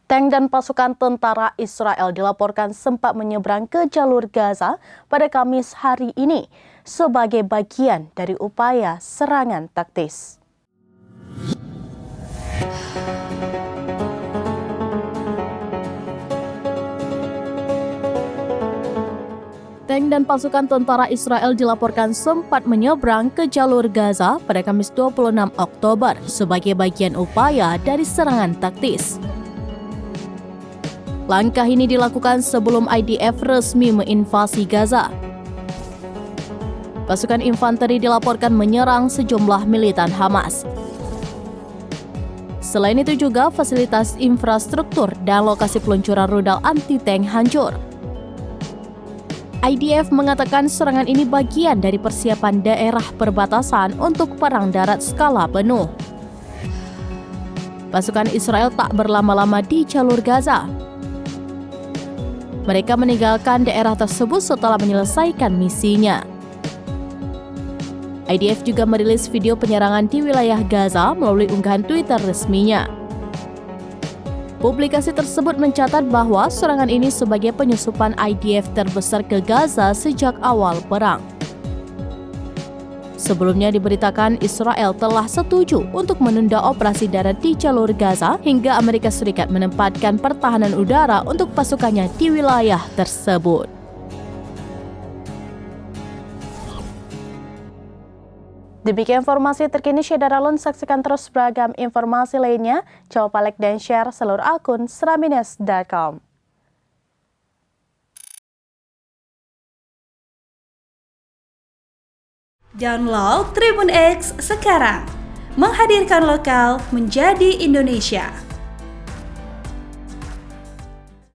Tank dan pasukan tentara Israel dilaporkan sempat menyeberang ke jalur Gaza pada Kamis hari ini sebagai bagian dari upaya serangan taktis. Tank dan pasukan tentara Israel dilaporkan sempat menyeberang ke jalur Gaza pada Kamis 26 Oktober sebagai bagian upaya dari serangan taktis. Langkah ini dilakukan sebelum IDF resmi menginvasi Gaza. Pasukan infanteri dilaporkan menyerang sejumlah militan Hamas. Selain itu juga fasilitas infrastruktur dan lokasi peluncuran rudal anti-tank hancur. IDF mengatakan serangan ini bagian dari persiapan daerah perbatasan untuk perang darat skala penuh. Pasukan Israel tak berlama-lama di jalur Gaza. Mereka meninggalkan daerah tersebut setelah menyelesaikan misinya. IDF juga merilis video penyerangan di wilayah Gaza melalui unggahan Twitter resminya. Publikasi tersebut mencatat bahwa serangan ini sebagai penyusupan IDF terbesar ke Gaza sejak awal perang. Sebelumnya diberitakan Israel telah setuju untuk menunda operasi darat di jalur Gaza hingga Amerika Serikat menempatkan pertahanan udara untuk pasukannya di wilayah tersebut. Demikian informasi terkini Syedara Lun, saksikan terus beragam informasi lainnya. Coba like dan share seluruh akun seraminews.com. Download Tribun X sekarang, menghadirkan lokal menjadi Indonesia.